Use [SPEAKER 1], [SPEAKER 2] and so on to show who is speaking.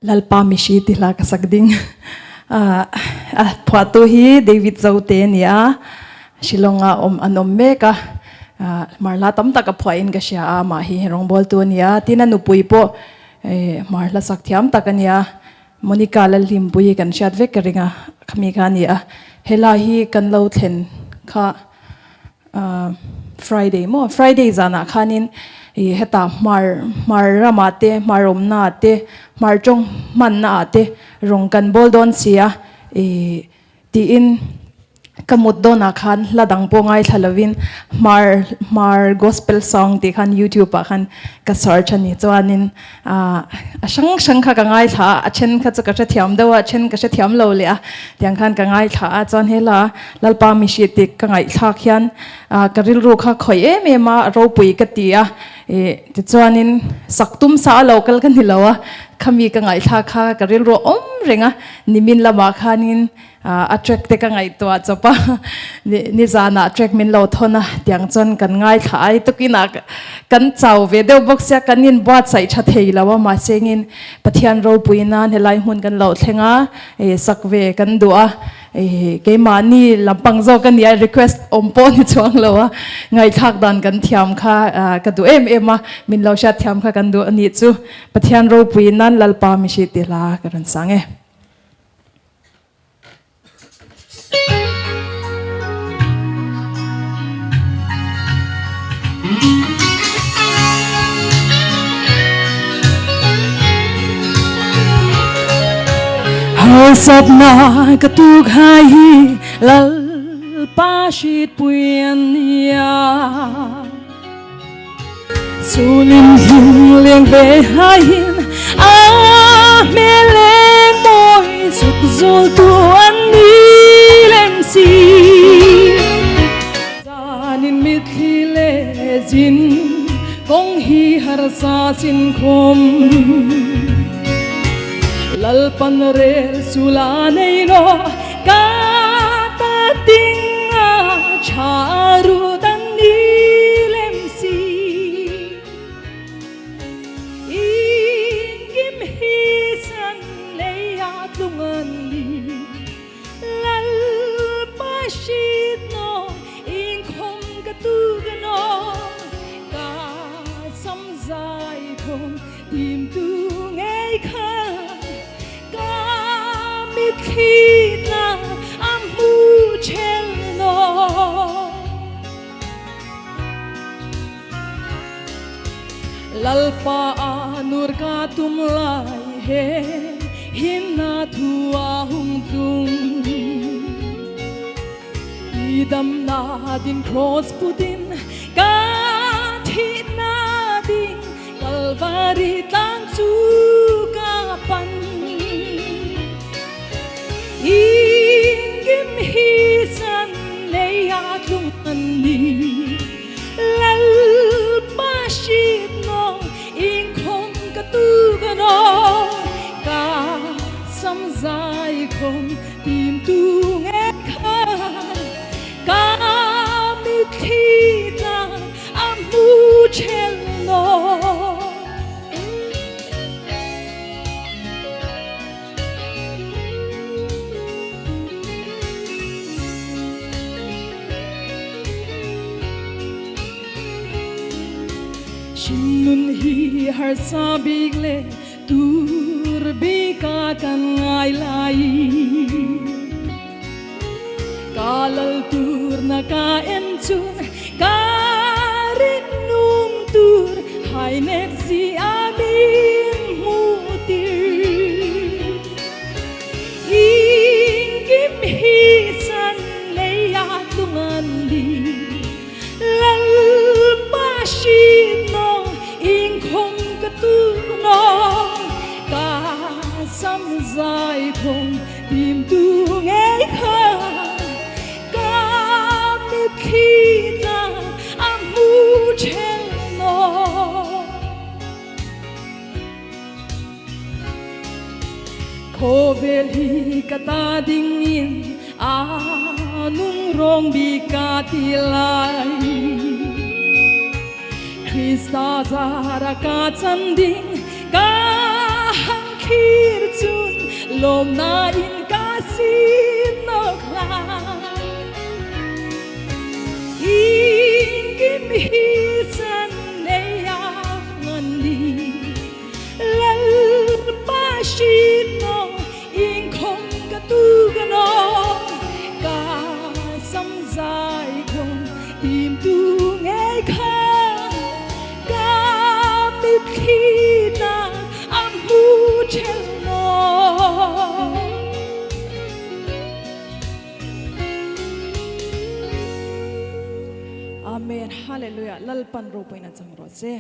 [SPEAKER 1] lalpa mishi tila kasagding phuatu hi David Zaute nia Shilonga anom meka marla tam taka phuain ka sia ma hi rongbol tu nia tina nupui po marla sakthiam takania Monica lalimpui kan siat vek keringa khami khania hela hi kan lo thlen kha Friday zana khanin heta mar ramate marom na te marjong man na te rong kan boldon sia ti in kamut do na khan ladang po ngai thalovin mar gospel song ti khan YouTube pa khan ka search ani chuanin asang kha ka ngai tha achen kha cha ka thiam dawa achen ka thiam lo le a tiang khan ka ngai tha chon hela lalpa mi shi tik ka ngai tha khian karil ru kha khoi em ma ro pui ka tia ti chuanin saktum sa local kan hilawa khami ka ngai tha kha karil ro renga nimin lama khanin attract te ka ngai to achapa ni zana attract min lo thona tiang chon kan ngai thai to kina kan chau ve de box ya kanin bat sai tha theilawa ma sengin pathian ro puina helai hun kan lo thenga sakve kan dua ke mani lampang zo kan ya request ompo ni chuang lowa ngai thak dan kan thiam kha ka du em min lo sha thiam kha kan du ani chu pathian ro puinan lalpa mi shi tila karan sange sapna katuk hai lal pashit puya sulim him leng ve hain meleng moi suk zul tu ani lem si zanin mithi le jin kong hi har sa sin khom lalpan rer sulanay no kata tinga charu danilem si ingim hisan leyatungan ni lalpashit no ingkom katugano ka samzai kong timtungay ka kita amu chelno lalpa anur ka tumlai he hinna thua hum tum idam na din cross putin ka thit na din kalvari tang chu ka pan ingim hisan leyatlung ani lalpashit no ingkong katugano ka samzai kong timtung ekha ka mikhita amu chelno Shinun hi har sabigle tur bika kan ngai lai kalal tur na ka enchun ka rinum tur hai nek si amin mutir ingim hisan leyatungan di lalpashit ingkong katugno ka samzai kong timtung ekha ka mikhita amu chelno kobeli kata dingin anung rong bikatilai Krista zara ka chanding ka hangkir lom na in kasin no kla in kim hi san ne ya ngani lal pa shi no in khong ka tu ga no ka sam zai khong im tu nghe kha ka mit khi na am hu chel no Amen hallelujah lalpan ro poina chang ro che